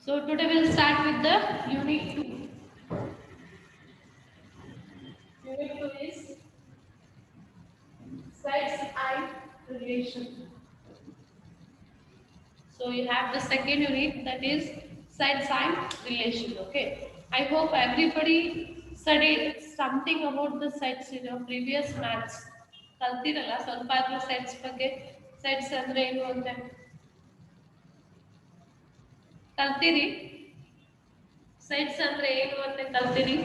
So today we'll start with the unit 2. Unit 2 is sets and relation. So you have the second unit, that is sets and relation. Okay. I hope everybody studied something about the sets in your previous maths. ಕಲ್ತಿರಲ್ಲ ಸ್ವಲ್ಪ ಆದ್ರೂ sets ಬಗ್ಗೆ sets ಅಂದ್ರೆ ಏನು ಅಂತ ಕಲ್ತಿರಿ sets ಅಂದ್ರೆ ಏನು ಅಂತ ಕಲ್ತಿರಿ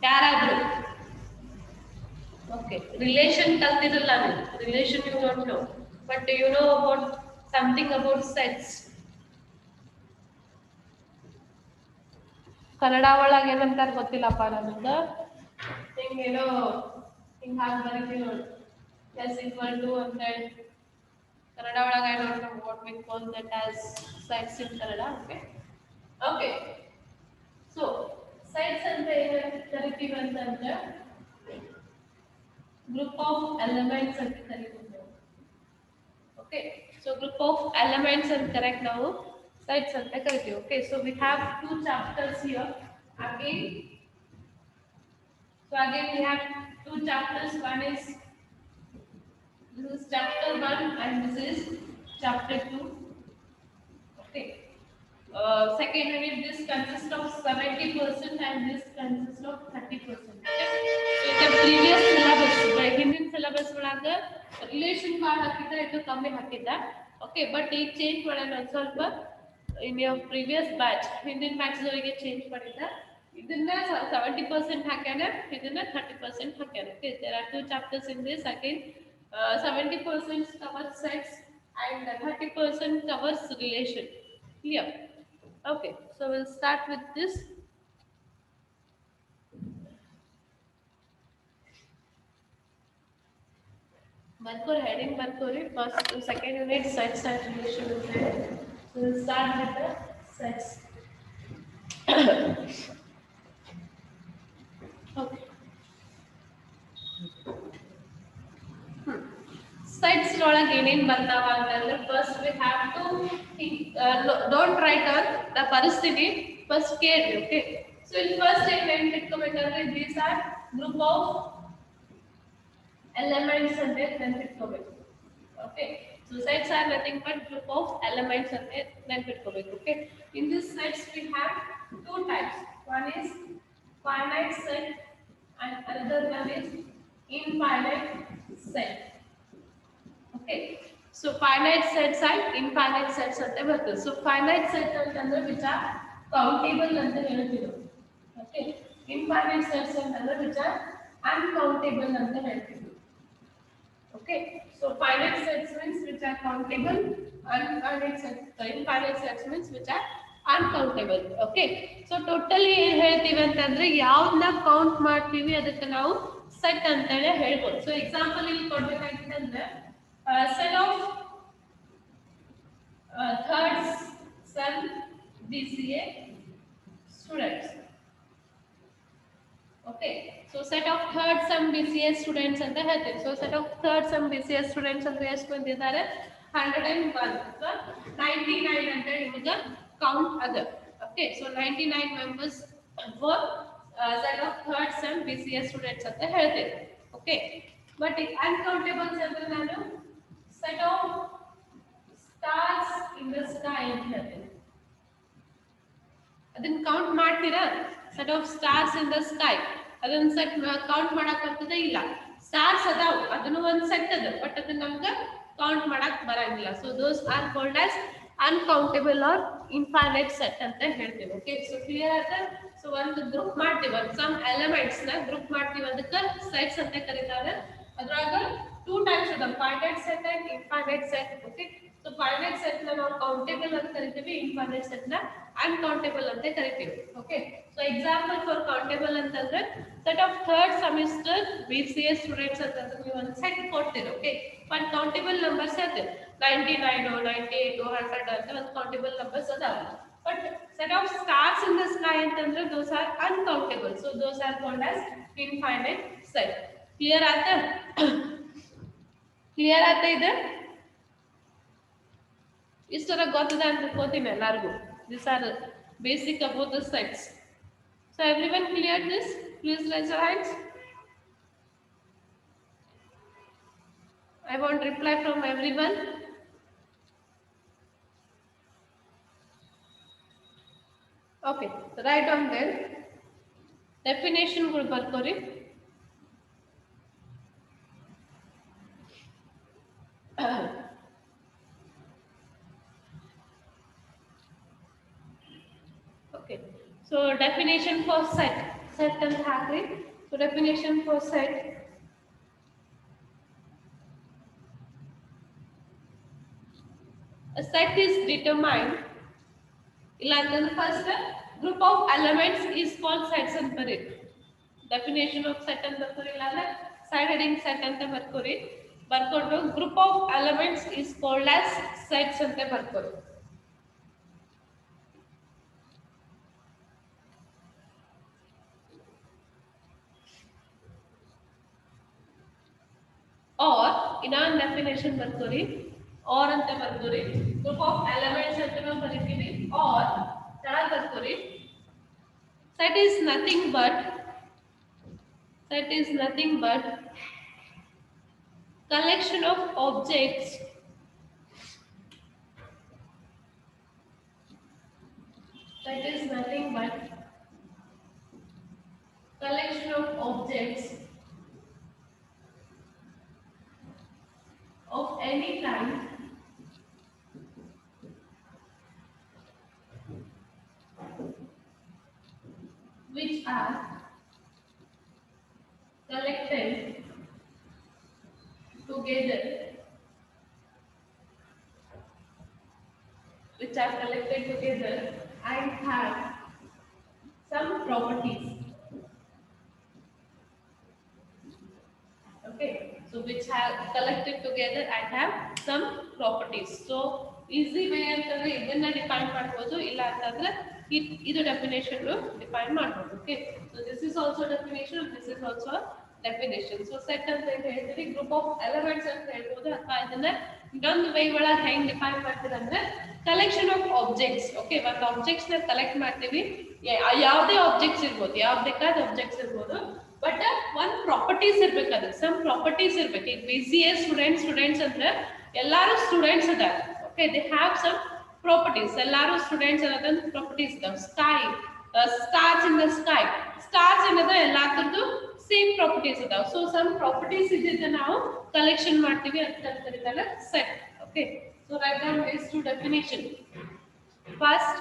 ಯಾರಾದ್ರೂ okay relation ಕಲ್ತಿರಲ್ಲ ನೀವು relation you don't know but you know about something about sets Kannada ಒಳಗೆ ಏನಂತಾರೆ ಗೊತ್ತಿಲ್ಲಪ್ಪ ನನಗೆ ಹಿಂಗೇನೋ ಹಿಂಗೆ ಹಾಗೆ ಬರೀತೀವಿ ನೋಡಿ ಎಸ್ ಈಕ್ವಲ್ ಟು ಅಂತ ಹೇಳಿ ಕನ್ನಡ ಒಳಗೆ I don't know what we call that as sets in Kannada okay okay so sets ಅಂತ ಏನಂತ ಕರಿತೀವಿ ಅಂತಂದ್ರೆ group of elements ಅಂತ ಕರಿತೀವಿ ನಾವು okay so group of elements and correct now sets ಅಂತ ಕರಿತೀವಿ okay so we have two chapters here again so again we have two chapters one is this is chapter 1 and this is chapter 2 okay second unit this consists of 70% and this consists of 30% okay so in the previous syllabus ಹಿಂದಿನ syllabus ಒಳಗ relation card ಹಾಕಿದ್ರೆ ಇದು ಕಮ್ಮಿ ಹಾಕಿದ್ದ okay but ಈಗ change ಮಾಡೋಣ ಒಂದು ಸ್ವಲ್ಪ ಇನ್ ಯೋರ್ ಪ್ರೀವಿಯಸ್ ಬ್ಯಾಚ್ ಹಿಂದಿನ ಬ್ಯಾಚ್ ಅವರಿಗೆ ಚೇಂಜ್ ಮಾಡಿದ್ದ ಇದನ್ನ 70% ಹಾಕ್ಯಾನ ಇದನ್ನ 30% ಹಾಕ್ಯಾನ okay there are two chapters in this again 70% covers sets and 30% covers relation clear okay so we'll start with this Barkor heading Barkori first second unit sets and relation okay so we'll start with the sets okay sets ಒಳಗೆ ಏನೇನ್ ಬರ್ತಾವ ಅಂತಂದ್ರೆ first we have to think, don't write on the ಪರಿಸ್ಥಿತಿ first ಕೇಳಿ okay so in first ಏನ್ ಇಟ್ಕೋಬೇಕಂದ್ರೆ these are group of elements ಅಂತ ನೆನಪಿಟ್ಕೋಬೇಕು okay so sets are nothing but group of elements ಅಂತ ನೆನಪಿಟ್ಕೋಬೇಕು okay in this sets we have two types one is finite set and another one is infinite set okay so finite sets and infinite sets ante barte so finite set antandre which are countable anta heltiru okay infinite sets antandre which are uncountable anta heltiru okay so finite sets means which are countable infinite sets means which are uncountable okay so totally ಏನು ಹೇಳ್ತೀವಿ ಅಂತಂದ್ರೆ ಯಾವ್ದನ್ನ count ಮಾಡ್ತೀವಿ ಅದಕ್ಕೆ ನಾವು set ಅಂತ ಹೇಳಿ ಹೇಳ್ಬೋದು ಸೊ ಎಕ್ಸಾಂಪಲ್ ಇಲ್ಲಿ ಕೊಡ್ಬೇಕಾಗಿತ್ತಂದ್ರೆ set of third sem BCA students okay so set of third sem BCA students ಅಂತ ಹೇಳ್ತೀವಿ so set of third sem BCA students ಅಂದ್ರೆ ಎಷ್ಟು ಮಂದಿ ಇದ್ದಾರೆ 101 ಅಥವಾ 99 ಅಂತ ನಿಮಗೆ ಕೌಂಟ್ ಅದ okay so 99 members for set of third sem BCA students ಅಂತ ಹೇಳ್ತೀವಿ okay but uncountables ಅಂದ್ರೆ ನಾನು set of stars in the sky ಅಂತ ಹೇಳ್ತೀನಿ ಅದನ್ನ ಕೌಂಟ್ ಮಾಡ್ತೀರಾ set of stars in the sky ಅದನ್ನ ಸೆಟ್ ಕೌಂಟ್ ಮಾಡಕ್ ಬರ್ತದೆ ಇಲ್ಲ ಸ್ಟಾರ್ಸ್ ಅದಾವ ಅದನ್ನು ಒಂದು ಸೆಟ್ ಅದ ಬಟ್ ಅದನ್ನ ನಮ್ಗೆ ಕೌಂಟ್ ಮಾಡಕ್ ಬರಂಗಿಲ್ಲ so those are called as uncountable or infinite set ಅಂತ ಹೇಳ್ತೀವಿ ಓಕೆ ಸೊ ಕ್ಲಿಯರ್ ಆಯ್ತಾ ಸೊ ಒಂದು ಗ್ರೂಪ್ ಮಾಡ್ತೀವಿ ಒಂದು ಸಮ್ ಎಲಿಮೆಂಟ್ಸ್ ನ ಗ್ರೂಪ್ ಮಾಡ್ತೀವಿ ಅದಕ್ಕೆ ಸೆಟ್ಸ್ ಅಂತ ಕರೀತಾರೆ ಅದ್ರಾಗ ಟೂ ಟೈಪ್ಸ್ ಅದಾವ finite set and infinite set okay so finite set ನ ನಾವು ಕೌಂಟೇಬಲ್ ಅಂತ ಕರಿತೀವಿ ಇನ್ಫೈನೈಟ್ ಸೆಟ್ ನ ಅನ್ಕೌಂಟೇಬಲ್ ಅಂತ ಕರಿತೀವಿ okay so example for countable ಅಂತಂದ್ರೆ set of third semester BCA students ಅಂತಂದ್ರೆ ನೀವು ಒಂದು ಸೆಟ್ ಕೊಡ್ತೀರಿ ಓಕೆ ಒಂದು ಕೌಂಟೇಬಲ್ ನಂಬರ್ಸ್ ಇರ್ತದೆ 99 98 100 ಅಂತ ಒಂದು ಕೌಂಟೇಬಲ್ ನಂಬರ್ಸ್ ಅದಾವ but set of stars in the sky ಅಂತಂದ್ರೆ those are uncountable so those are called as infinite set clear ಆಯ್ತಾ ಕ್ಲಿಯರ್ ಆಯ್ತಾ ಇದು ಇಷ್ಟರ ಗೊತ್ತಿದೆ ಅಂತ ತಿಳ್ಕೊತೀನಿ ಎಲ್ಲರಿಗೂ. These are basic about the sets. So everyone clear this? Please raise your hands. I want reply from everyone. Okay, write down there. Definition ಗಳು ಬರ್ಕೋರಿ. Okay, so definition for set. Set ಅಂತ ಹಾಕ್ರಿ. So definition for set. A set is determined. ಇಲ್ಲ ಅಂತಂದ್ರೆ first group of elements is called sets ಅಂತ ಬರೀರಿ. Definition of set ಅಂತ ಬರ್ಕೋರಿ, ಇಲ್ಲ ಅಂದ್ರೆ side heading set ಅಂತ ಬರ್ಕೋರಿ. ಬರ್ಕೊಂಡು group of elements is called as sets ಅಂತ ಬರ್ಕೋರಿ. Or ಇನ್ನೊಂದು definition ಬರ್ಕೋರಿ, or ಅಂತ ಬರ್ಕೋರಿ. Group of elements ಅಂತ ನಾವು ಬರೀತೀವಿ. Or ತರ ಬರ್ಕೋರಿ. Set is nothing but collection of objects that is nothing but collection of objects of any kind which are collected together and have some properties. Okay, so which have collected together and have some properties. So easy way ಅಂತಂದ್ರೆ ಇದನ್ನ define ಮಾಡಬಹುದು, ಇಲ್ಲ ಅಂತಂದ್ರೆ ಇದು definition define ಮಾಡಬಹುದು. Okay, so this is also definition, this is also definition. So set ಅಂತ ಹೇಳ್ತೀವಿ, group of elements ಅಂತ ಹೇಳ್ಬೋದು, ಅಥವಾ ಇದನ್ನ ಇನ್ನೊಂದು ವೇ ಒಳಗೆ ಹೆಂಗ್ ಡಿಫೈನ್ ಮಾಡ್ತೀವಿ ಅಂದ್ರೆ ಕಲೆಕ್ಷನ್ ಆಫ್ ಆಬ್ಜೆಕ್ಟ್ಸ್. ಓಕೆ, ಒಂದು ಆಬ್ಜೆಕ್ಟ್ಸ್ ನ ಕಲೆಕ್ಟ್ ಮಾಡ್ತೀವಿ, ಯಾವುದೇ ಆಬ್ಜೆಕ್ಟ್ಸ್ ಇರ್ಬೋದು, ಯಾವ ಬೇಕಾದ ಆಬ್ಜೆಕ್ಟ್ಸ್ ಇರ್ಬೋದು, ಬಟ್ ಒಂದ್ ಪ್ರಾಪರ್ಟೀಸ್ ಇರ್ಬೇಕು, ಅದು ಸಮ್ ಪ್ರಾಪರ್ಟೀಸ್ ಇರ್ಬೇಕು. ಈಗ BCA ಸ್ಟೂಡೆಂಟ್ಸ್ ಅಂದ್ರೆ ಎಲ್ಲಾರು ಸ್ಟೂಡೆಂಟ್ಸ್ ಅದ. Okay, they have some properties. ಎಲ್ಲಾರು ಸ್ಟೂಡೆಂಟ್ಸ್ ಅನ್ನೋದೊಂದು ಪ್ರಾಪರ್ಟೀಸ್ ಇದಾವ. Stars in the sky, stars ಅನ್ನೋದು ಎಲ್ಲಾದ್ರದ್ದು ಸೇಮ್ ಪ್ರಾಪರ್ಟೀಸ್ ಇದಾವ. ಸೊ ಸಮ್ ಪ್ರಾಪರ್ಟೀಸ್ ಇದ್ದಿದ್ದ ನಾವು ಕಲೆಕ್ಷನ್ ಮಾಡ್ತೀವಿ ಅಂತ ಕರೀತಾರೆ set. Okay, so right down these two definition. First,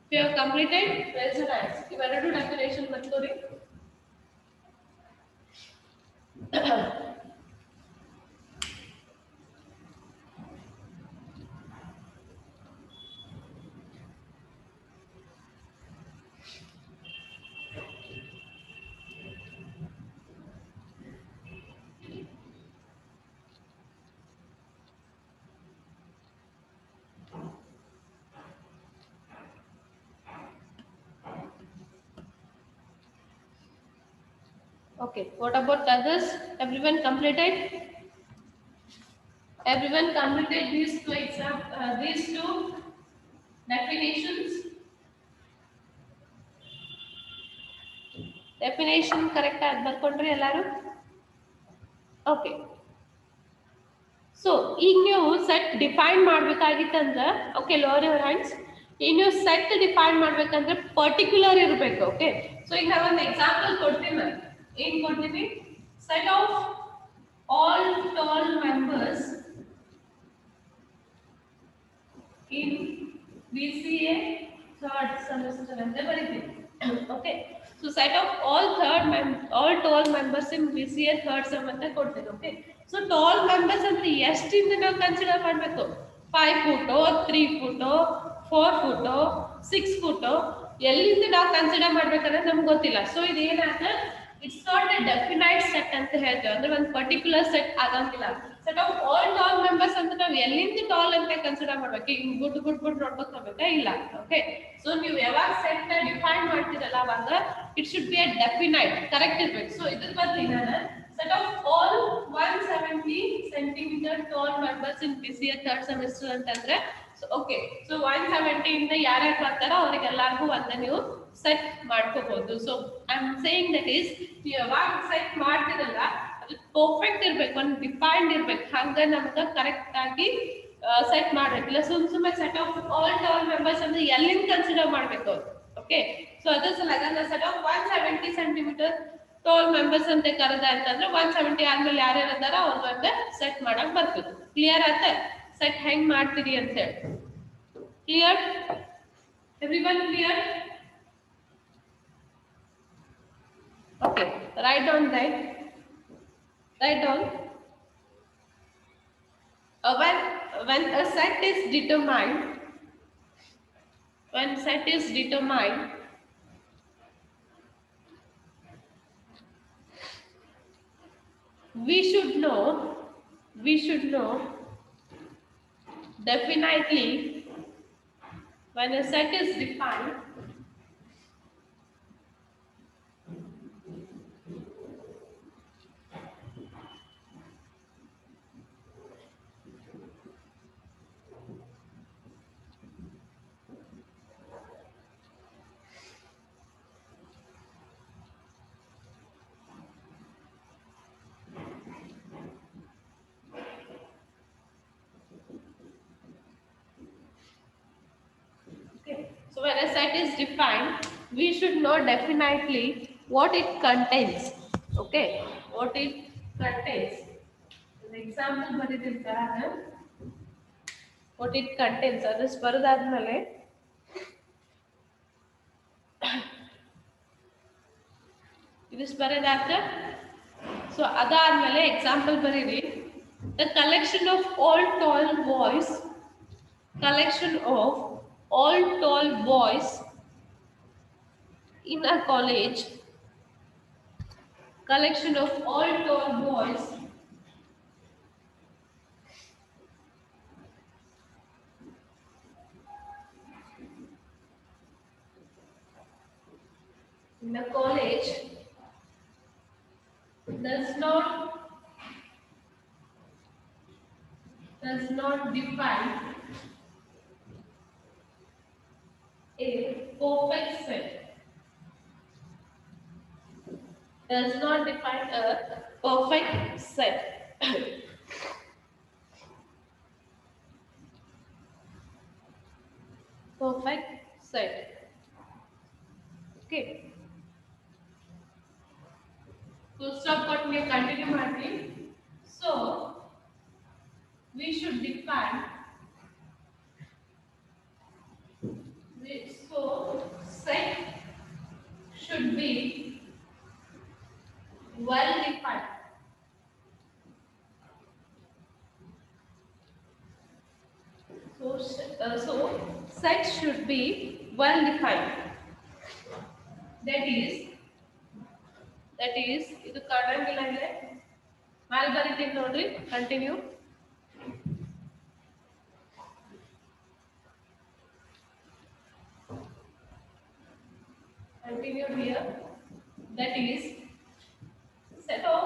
if you have completed, raise your hands. ಇವೆರಡು definition ಬರ್ಕೋರಿ. Okay, what about others? Everyone completed? Everyone completed these two definitions? Definition correct ಆಗಿ ಬರ್ಕೊಂಡ್ರಿ ಎಲ್ಲಾರು? Okay. So ಈಗ ನೀವು set define ಮಾಡ್ಬೇಕಾಗಿತ್ತಂದ್ರೆ, okay, lower your hands. ಈಗ ನೀವು set define ಮಾಡ್ಬೇಕಂದ್ರೆ particular ಇರಬೇಕು. ಓಕೆ, ಸೊ ಈಗ ನಾವು ಒಂದು ಎಕ್ಸಾಂಪಲ್ ಕೊಡ್ತೀನಿ. ಏನ್ ಕೊಡ್ತೀವಿ? Set of all tall members in BCA third semester ಅಂತ ಬರೀತೀವಿ. Okay, so set of all tall members in BCA third sem ಅಂತ ಕೊಡ್ತೀವಿ. ಓಕೆ, ಸೊ ಟಾಲ್ ಮೆಂಬರ್ಸ್ ಅಂದ್ರೆ ಎಷ್ಟಿಂದ ನಾವು ಕನ್ಸಿಡರ್ ಮಾಡಬೇಕು? 5 ಫೂಟೋ, 3 ಫೂಟೋ, 4 ಫೂಟೋ, 6 ಫೂಟೋ, ಎಲ್ಲಿಂದ ನಾವು ಕನ್ಸಿಡರ್ ಮಾಡ್ಬೇಕಂದ್ರೆ ನಮ್ಗೆ ಗೊತ್ತಿಲ್ಲ. ಸೊ ಇದು ಏನಾಗುತ್ತೆ, it's not A definite set ಅಂತ ಹೇಳ್ತೇವೆ, ಅಂದ್ರೆ ಒಂದು ಪರ್ಟಿಕ್ಯುಲರ್ ಸೆಟ್ ಆಗಂಗಿಲ್ಲ. Set of all tall members ಅಂತ ನಾವು ಎಲ್ಲಿಂದ ಟಾಲ್ ಅಂತ ಕನ್ಸಿಡರ್ ಮಾಡ್ಬೇಕು, ಈಗ ಗುಡ್ ನೋಡ್ಬೇಕು ಹೋಗ್ಬೇಕಾ? ಇಲ್ಲ. ಓಕೆ, ಸೊ ನೀವು ಯಾವಾಗ ಸೆಟ್ ನ ಡಿಫೈನ್ ಮಾಡ್ತೀರಲ್ಲ ಅವಾಗ it should be A definite, correct ಇರ್ಬೇಕು. ಸೊ ಇದ್ರ ಬಗ್ಗೆ ನಾನು set of all 170 centimeter tall members in BCA third semester ಅಂತಂದ್ರೆ ಸೊ ಓಕೆ, ಸೊ 170 ಇಂದ ಯಾರ್ಯಾರು ಬರ್ತಾರೋ ಅವರಿಗೆಲ್ಲರಿಗೂ ಒಂದೇ ನೀವು ಸೆಟ್ ಮಾಡ್ಕೋಬಹುದು. So I am saying that is ನೀವು ಯಾವಾಗ ಸೆಟ್ ಮಾಡ್ತಿರಲ್ಲ ಅದು ಪರ್ಫೆಕ್ಟ್ ಇರ್ಬೇಕು, ಒಂದು ಡಿಫೈನ್ಡ್ ಇರ್ಬೇಕು, ಹಂಗ ನಮ್ಗೆ ಕರೆಕ್ಟ್ ಆಗಿ ಸೆಟ್ ಮಾಡ್ಬೇಕಿಲ್ಲ. ಸುಮ್ಮನೆ ಸೆಟ್ ಆಫ್ ಆಲ್ ಮೆಂಬರ್ಸ್ ಅಂದ್ರೆ ಎಲ್ಲಿಂದ ಕನ್ಸಿಡರ್ ಮಾಡ್ಬೇಕು. ಓಕೆ, ಸೊ ಅದ್ರ ಸಲಗ set of 170 centimetre tall members ಅಂತ ಕರೆದ ಅಂತಂದ್ರೆ 170 ಆದ್ಮೇಲೆ ಯಾರ್ಯಾರು ಅದಾರ ಅವ್ರಿಗೆ ಸೆಟ್ ಮಾಡಕ್ ಬರ್ತದೆ. ಕ್ಲಿಯರ್ ಆತ ಸೆಟ್ ಹೆಂಗ್ ಮಾಡ್ತೀರಿ ಅಂತ ಹೇಳಿ. Clear, everyone clear? Okay, write down write down when a set is determined, when set is determined, we should know definitely when a set is defined, so when a set is defined, we should know definitely what it contains. Okay, what it contains. An example ಬರೆದಿರ್ತಾರೆ, what it contains. ಅದು ಬರೆದಾದ್ಮೇಲೆ ಇದು ಬರೆದಾದ್ರೆ so ಅದಾದ್ಮೇಲೆ example ಬರೀರಿ. The collection of all tall boys in a college, collection of all tall boys in a college does not define a perfect set. Does not define a perfect set. Perfect set. Okay. So stop what we continue marking. So we should define. So set should be well defined. So set should be well defined. That is ಇದು ಕಾಣಂಗಿಲ್ಲ ಅಂದ್ರೆ ಮೇಲೆ ಬರೀತೀನಿ ನೋಡ್ರಿ. Continue. Continue here. That is set of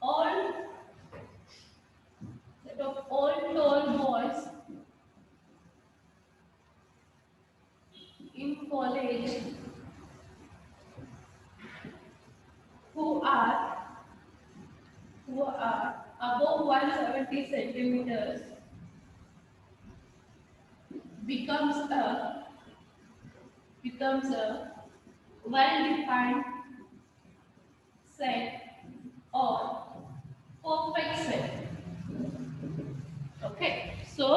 all tall boys in college who are above 170 centimeters becomes a well-defined set or perfect set. Okay, so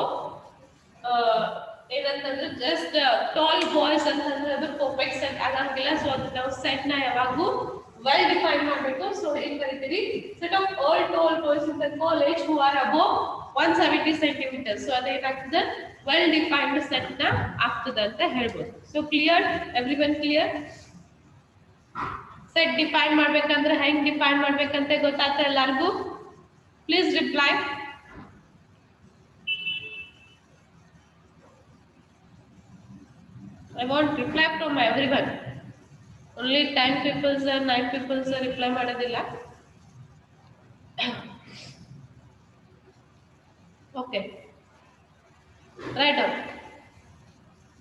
ಏನಂತಂದ್ರೆ just tall boys ಅಂತಂದ್ರೆ ಅದು perfect set ಆಗಂಗಿಲ್ಲ. So ಅದು ನಾವು set ನ ಯಾವಾಗೂ well define ಮಾಡಬೇಕು. So ಏನ್ ಕರಿತೀವಿ, set of all tall boys in the college who are above 170 centimetre. So ಅದೇನಾಗ್ತದೆ, ವೆಲ್ ಡಿಫೈನ್ಡ್ ಸೆಟ್ ನ ಆಗ್ತದೆ ಅಂತ ಹೇಳ್ಬೋದು. So clear, everyone clear? Set define ಮಾಡ್ಬೇಕಂದ್ರೆ ಹೆಂಗ್ ಡಿಫೈನ್ ಮಾಡ್ಬೇಕಂತ ಗೊತ್ತಾಗ್ತ ಎಲ್ಲರಿಗೂ? Please reply. I want reply from everyone. Only 10 people or 9 people reply ಮಾಡೋದಿಲ್ಲ. Okay. Write down.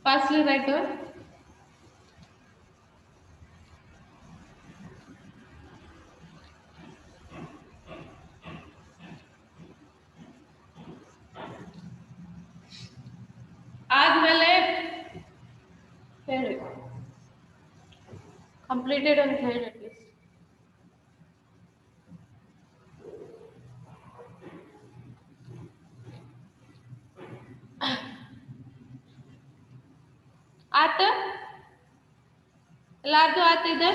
Fastly write down. ಆದ್ಮೇಲೆ ಹೇಳಿ, ಕಂಪ್ಲೀಟೆಡ್ ಅಂತ ಹೇಳಿ ಅಟ್ಲೀಸ್ಟ್. ಆತ ಎಲ್ಲಾರ್ದು ಆತ ಇದೆ.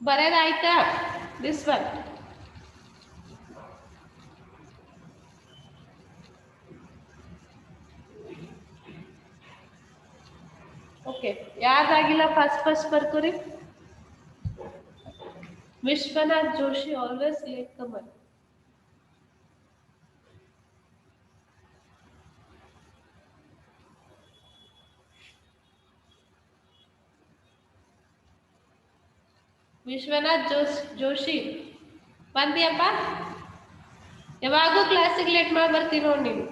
ಬರೆದಾಯ್ತಾ ದಿಸ್ ಒನ್? ಓಕೆ, ಯಾರ್ದಾಗಿಲ್ಲ ಫಸ್ಟ್ ಬರ್ಕೋರಿ. Vishwanath Joshi always late comer. Vishwanath Joshi ಬಂದಿಯಪ್ಪ? ಯಾವಾಗೂ ಕ್ಲಾಸಿಗೆ ಲೇಟ್ ಮಾಡಿ ಬರ್ತೀವಿ ನೋಡಿ ನೀವು.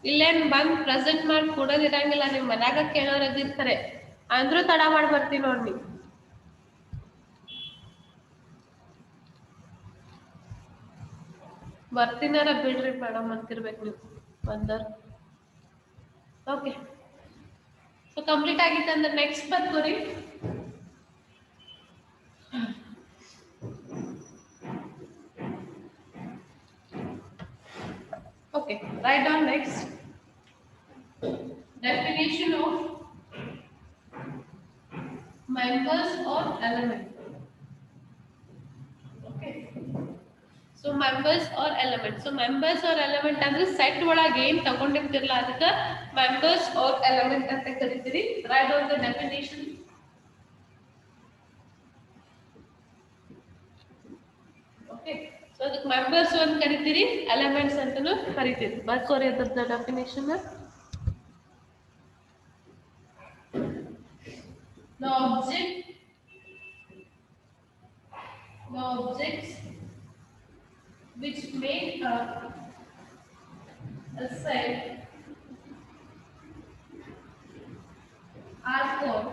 ಇಲ್ಲೇನು ಬಂದು ಪ್ರೆಸೆಂಟ್ ಮಾಡಿ ಕೊಡೋದಿರಂಗಿಲ್ಲ, ನಿಮ್ಮ ಮನ್ಯಾಗ ಕೇಳೋರು ಅದಿರ್ತಾರೆ, ಅಂದ್ರೂ ತಡ ಮಾಡಿ ಬರ್ತೀವಿ ನೋಡಿ ನೀವು. ಬರ್ತೀನಾರ ಬಿಡ್ರಿ ಮೇಡಮ್ ಅಂತಿರ್ಬೇಕು ನೀವು ಬಂದರ್. ಓಕೆ, ಸೊ ಕಂಪ್ಲೀಟ್ ಆಗಿತ್ತು ಅಂದ್ರೆ next ಬರ್ಕೋರಿ. Okay, write down next. Definition of members or element. Okay. So members or element. So members or element ಅಂದ್ರೆ ಸೆಟ್ ಒಳಗೆ ಏನು ತಗೊಂಡಿರ್ತಿರಲ್ಲ ಅದಕ್ಕೆ members or element ಅಂತ ಕರೀತೀರಿ. Write down the definition. Okay. So ಅದಕ್ಕೆ members ಅಂತ ಕರೀತೀರಿ, elements ಅಂತಾನೂ ಕರೀತೀರಿ. ಬರ್ಕೋರಿ ಅದರ definition. The objects which make up a set are called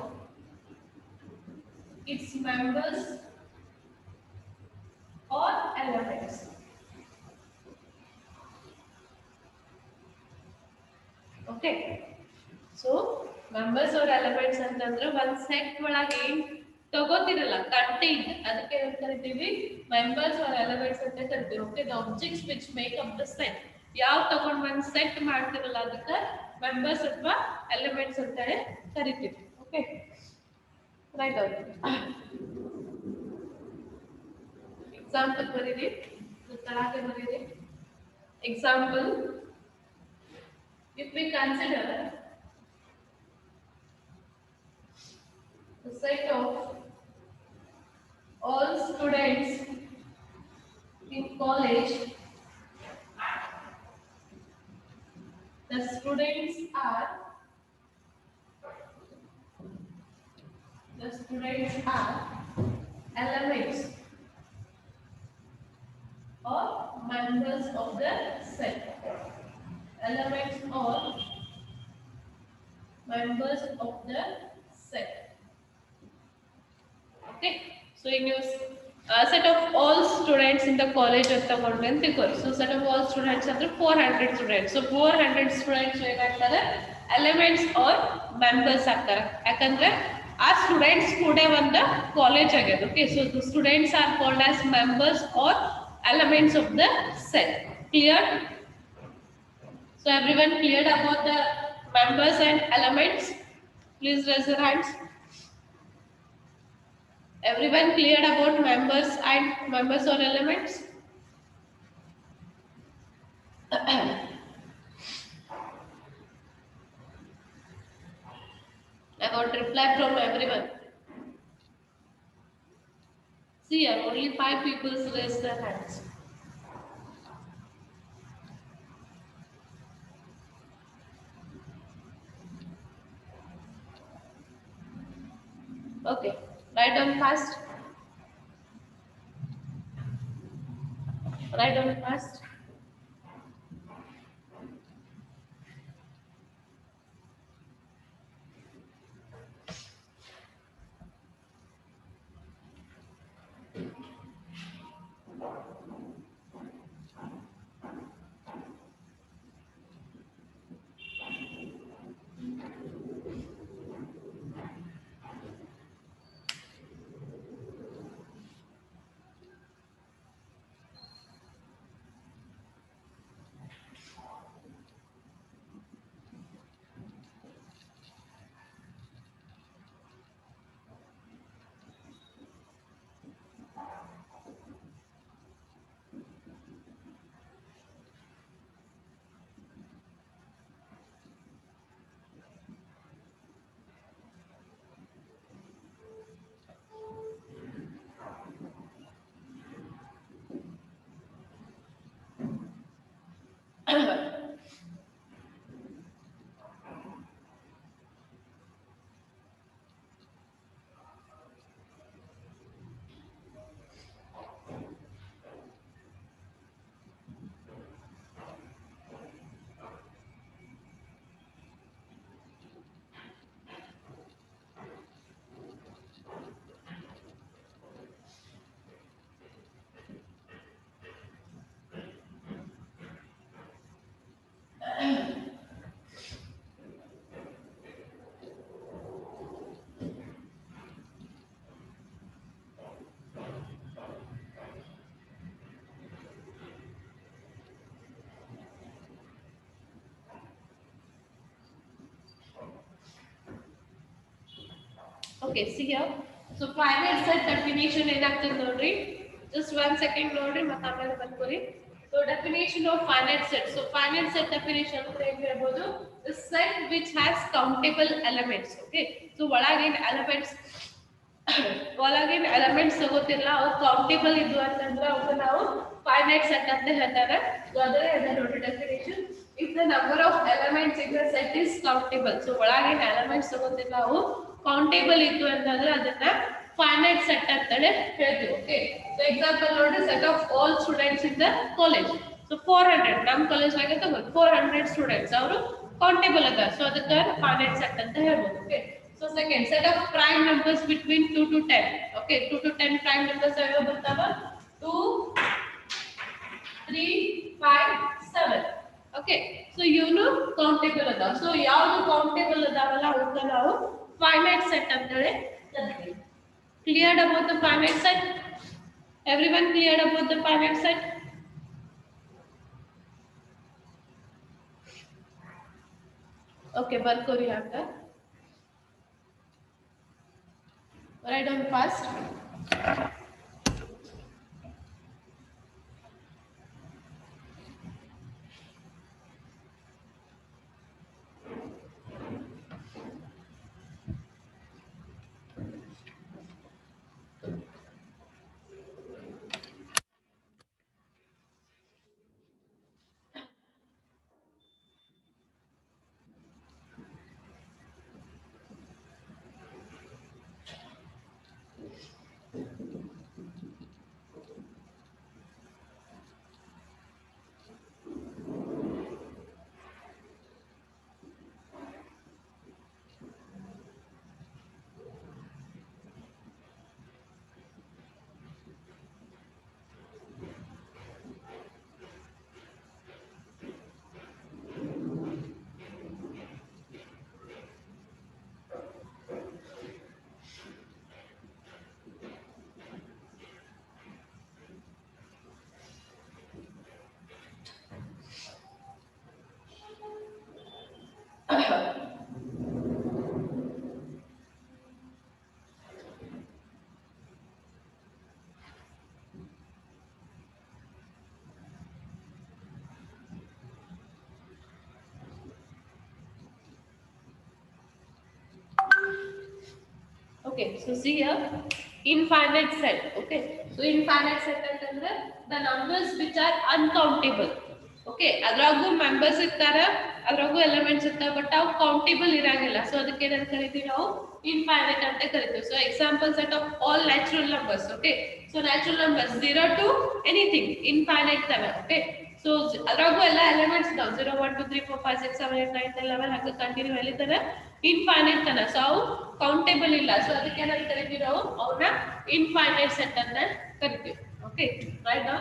its members or elements. Okay, so members or elements ಅಂತಂದ್ರೆ ಒಂದು ಸೆಟ್ ಒಳಗೆ ಏನು ತಗೋತಿರಲ್ಲ content, ಅದಕ್ಕೆ ಏನು ಕರಿತೀವಿ members or elements ಅಂತ ಕರಿತೀವಿ. Okay, the objects which make up the set, ಯಾವ ತಗೊಂಡು ಒಂದು ಸೆಟ್ ಮಾಡ್ತಿರಲ್ಲ ಅದಕ್ಕೆ members ಅಥವಾ elements ಅಂತ ಹೇಳಿ ಕರಿತೀವಿ. Okay, right out. ಎಕ್ಸಾಂಪಲ್ ಬರೀರಿ, ತಳಗೆ ಬರೀರಿ. Example, if we consider the set of all students in college, the students are elements or members of the set. Elements or members of the set. Okay, so in your set of all students in the college ಅಂತ ತಗೊಂಡ್ರೆ ಅಂತ ತಿಳ್ಕೊಳ್ಳಿ. So set of all students ಅಂದ್ರೆ 400 students. So 400 students ಏನಾಗ್ತಾರೆ elements are members ಆಗ್ತಾರೆ. ಯಾಕಂದ್ರೆ ಆ students ಕೂಡ ಒಂದು ಕಾಲೇಜ್ ಆಗ್ಯದ. Okay, so the students R called as members are elements of the set. Clear? So everyone cleared about the members and elements? Please raise your hands. Everyone cleared about members or elements? I got reply from everyone. See here, only 5 people raised their hands. Okay, write down fast. Write down fast. Okay, see here. So finite set definition ಏನಾಗ್ತದೆ ನೋಡ್ರಿ. Just 1 second ನೋಡ್ರಿ ಮತ್ತೆ ಆಮೇಲೆ ಬರ್ಕೋರಿ. So definition of finite set. So finite set definition ಅಂದ್ರೆ ಏನು ಹೇಳ್ಬೋದು? The set which has countable elements. Okay. So ಒಳಗೇನ್ elements ಒಳಗಿನ elements ತಗೋತಿರಲ್ಲ ಅವು ಕೌಂಟೇಬಲ್ ಇದ್ವು ಅಂತಂದ್ರೆ ಅವಕ್ಕೆ ನಾವು ಫೈನೈಟ್ ಸೆಟ್ ಅಂತ ಹೇಳ್ತಾರೆ. ಸೊ ಅದರ ನೋಡಿ definition if the number of elements in the set is countable. So ಒಳಗಿನ ಎಲಿಮೆಂಟ್ಸ್ ತಗೋತಿರಲ್ಲ ಅವು ಕೌಂಟೇಬಲ್ ಇದ್ವು ಅಂತಂದ್ರೆ ಅದನ್ನ ಫೈನೈಟ್ ಸೆಟ್ ಅಂತೇಳಿ ಹೇಳ್ತೀವಿ. ಓಕೆ, ಸೊ ಎಕ್ಸಾಂಪಲ್ ನೋಡಿ set of all students in the college. So 400 ನಮ್ಮ ಕಾಲೇಜ್ ಆಗಿ ತಗೋದು 400 ಸ್ಟೂಡೆಂಟ್ಸ್ ಅವರು ಕೌಂಟೇಬಲ್ ಅದ. ಸೊ ಅದಕ್ಕೆ ಫೈನೈಟ್ ಸೆಟ್ ಅಂತ ಹೇಳ್ಬೋದು. Okay, so second set of prime numbers between 2 to 10. Okay, 2 to 10 prime numbers are ಬರ್ತಾವ 2 3 5 7. Okay, so ಇವನು ಕೌಂಟೇಬಲ್ ಅದ. ಸೊ ಯಾವುದು ಕೌಂಟೇಬಲ್ ಅದಾವಲ್ಲ ಅವಕ್ಕೆ ನಾವು ಫೈನೈಟ್ ಸೆಟ್ ಅಂತ ಹೇಳಿ ಕರೀತೀವಿ. Cleared about the finite set? Everyone cleared about the finite set? Okay, ಬರ್ಕೋರಿ ಹಾಗ. Write down fast. Okay, so see here, infinite set. Okay, so infinite set ಅಂತಂದ್ರೆ the numbers which are uncountable. Okay ಅದ್ರಾಗೂ members ಇರ್ತಾರೆ ಅದ್ರಾಗೂ elements ಇರ್ತಾವೆ but ಅವು countable ಇರಂಗಿಲ್ಲ so ಅದಕ್ಕೆ ಏನಂತ ಕರಿತೀವಿ ನಾವು ಇನ್ಫೈನೈಟ್ ಅಂತ ಕರಿತೀವಿ so example set of all natural numbers okay so natural numbers 0 to anything infinite ತರ ಓಕೆ ಸೊ ಅದ್ರಾಗೂ ಎಲ್ಲ ಎಲಿಮೆಂಟ್ಸ್ ಇದಾವೆ 0 1 2 3 4 5 6 7 8 9 10 11 ಹಾಗೆ ಕಂಟಿನ್ಯೂ ಎಲ್ಲಿತಾನೆ ಇನ್ಫೈನೈಟ್ ತನ ಸೊ ಅವು ಕೌಂಟೇಬಲ್ ಇಲ್ಲ ಸೊ ಅದಕ್ಕೆ ಏನಂತ ಕರಿತೀವಿ ನಾವು ಅವನ್ನ ಇನ್ಫೈನೈಟ್ ಸೆಟ್ ಅಂತ ಕರಿತೀವಿ ಓಕೆ ರೈಟ್ ನಾ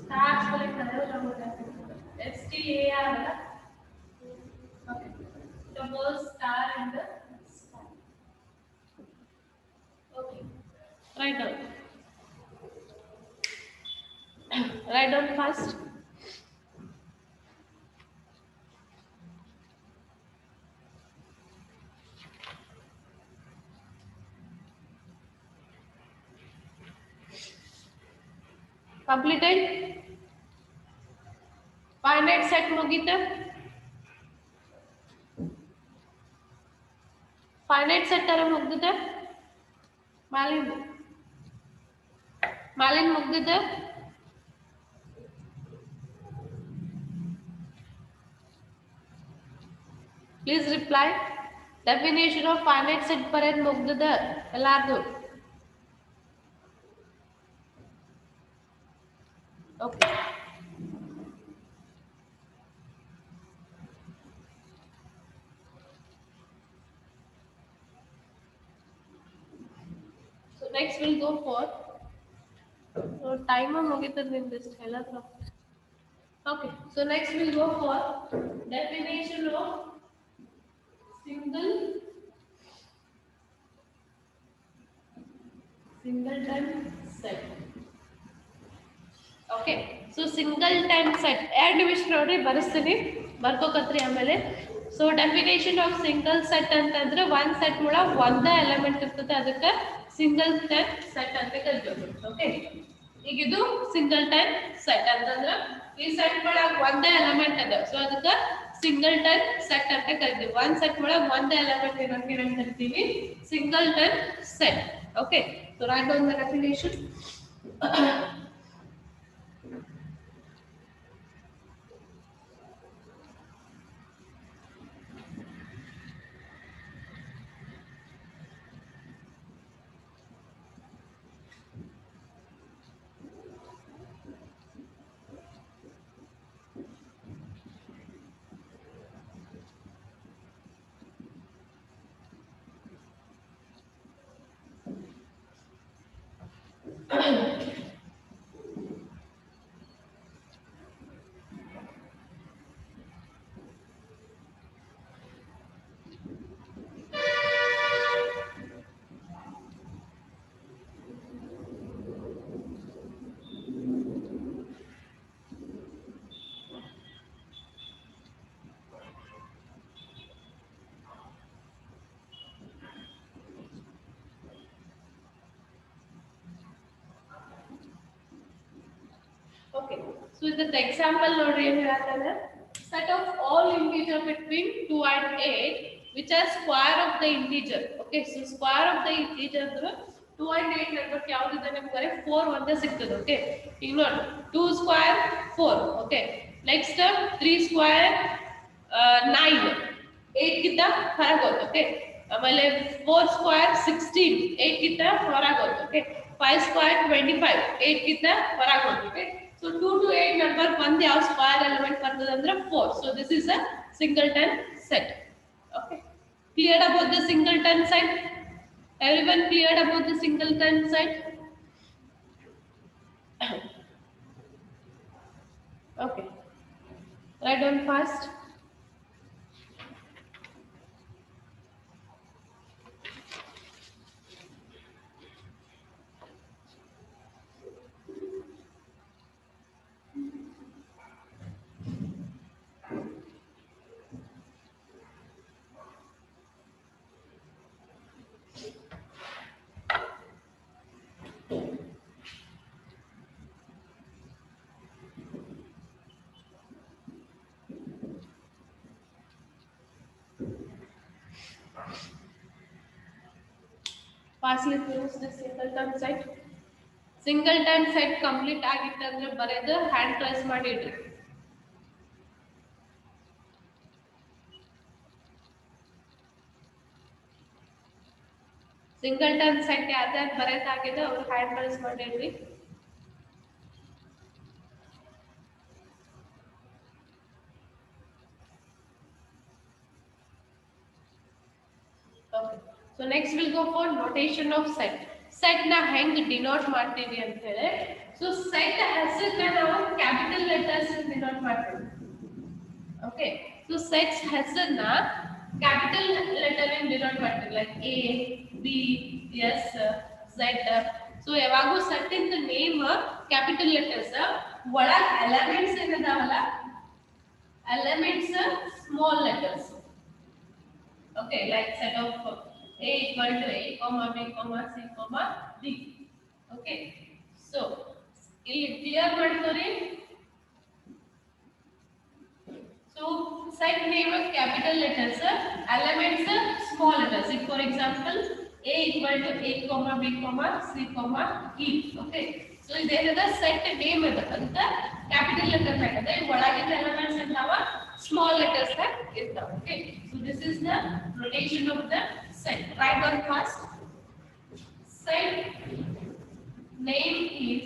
stars select STAR okay the first star in the sky okay write down write down first completed finite set ಮುಗೀತಾ finite set ತರ ಮುಗ್ದಿದೆ ಮಾಲಿನ್ ಮುಗ್ದಿದೆ please reply definition of finite set ಬರೆದ್ ಮುಗ್ದಿದೆ ಎಲ್ಲಾರ್ದು okay so next we'll go for time ಮುಗಿತದೆ ನಿಂದಿಷ್ಟು ಎಲ್ಲಾದ್ರೂ okay so next we'll go for definition of singleton set okay so singleton set ಎರಡು ನಿಮಿಷ ನೋಡಿ ಬರೆಸ್ತೀನಿ ಬರ್ಕೋಕತ್ರಿ ಆಮೇಲೆ so definition of single set ಅಂತಂದ್ರೆ ಒಂದ್ ಸೆಟ್ ಒಳಗೆ ಒಂದೇ ಎಲಿಮೆಂಟ್ ಇರ್ತದೆ ಅದಕ್ಕೆ ಸಿಂಗಲ್ಟನ್ ಸೆಟ್ ಅಂತ ಕರಿತೀವಿ ಓಕೆ ಈಗ ಇದು ಸಿಂಗಲ್ಟನ್ ಸೆಟ್ ಅಂತಂದ್ರೆ ಈ ಸೆಟ್ ಒಳಗೆ ಒಂದೇ ಎಲಿಮೆಂಟ್ ಅದ ಸೊ ಅದಕ್ಕೆ ಸಿಂಗಲ್ಟನ್ ಸೆಟ್ ಅಂತ ಕರಿತೀವಿ ಒಂದ್ ಸೆಟ್ ಒಳಗೆ ಒಂದೇ ಎಲಿಮೆಂಟ್ ಇರೋಕೆ ಏನಂತ ಕರಿತೀವಿ singleton set okay so right down the definition okay so the example nodri ಏನು ಹೇಳ್ತಾರೆ set of all integer between 2 and 8 which are square of the integer okay so square of the integer ಅಂದ್ರೆ 2 and 8 number ಯಾವುದು ನಮಗೆ 4 ಒಂದೇ ಸಿಗ್ತದೆ okay ಈಗ ನೋಡಿ 2 square 4 okay next 3 square 9 8 ಗಿಂತ ಹೊರಗೋದು ಓಕೆ ಆಮೇಲೆ 4 ಸ್ಕ್ವೇರ್ 16 8 ಗಿಂತ ಹೊರಗೋದು ಓಕೆ 5 ಸ್ಕ್ವೇರ್ 25 8 ಗಿಂತ ಹೊರಗೋದು okay so 2 to 8 number one ಯಾವ ಸ್ಕ್ವೇರ್ ಎಲಿಮೆಂಟ್ ಬರ್ತದೆ ಅಂದ್ರೆ 4 so this is a singleton set okay cleared about the singleton set everyone cleared about the singleton set okay write down fast Fastly finish the singleton set. Singleton set complete ಆಗಿತ್ತಂದ್ರೆ ಬರೆದು hand press ಮಾಡಿ ಇಡ್ರಿ. Singleton set ಯಾರ್ಯಾರು ಬರೆದಾಗಿದೆ ಅವ್ರು hand press ಮಾಡಿ ಇಡ್ರಿ. Okay. So next we'll go for notation of set. Set na ಹೆಂಗ್ denote ಮಾಡ್ತೀವಿ ಅಂತ ಹೇಳಿ. So set ಹೆಸರನ್ನ ನಾವು ಕ್ಯಾಪಿಟಲ್ ಲೆಟರ್ಸ್ ಇಂದ ಡಿನೋಟ್ ಮಾಡ್ತೀವಿ. Okay. So sets ಹೆಸರನ್ನ ಕ್ಯಾಪಿಟಲ್ ಲೆಟರ್ ಇಂದ ಡಿನೋಟ್ ಮಾಡ್ತೀವಿ, like A, B, S, Z. So ಯಾವಾಗೂ set ಇಂದ ನೇಮ್ ಕ್ಯಾಪಿಟಲ್ ಲೆಟರ್ಸ್, ಒಳಗ ಎಲಿಮೆಂಟ್ಸ್ ಏನದಾವಲ್ಲ elements small letters. Okay, like set of A equal to A, comma B, comma C, comma D. Okay, so ಇಲ್ಲಿ clear ಮಾಡ್ಕೊರಿ. So set name of capital letters, elements small letters. If for example A equal to A, comma B, comma C, comma E. Okay, so ಇದೇನದ set name ಅದ ಅಂತ capital letter ಆಗದ. ಈ ಒಳಗಿನ elements ಅಂತಾವ small letters ಇರ್ತಾವ. Okay, so this is the notation of the set. Write down first. Set name is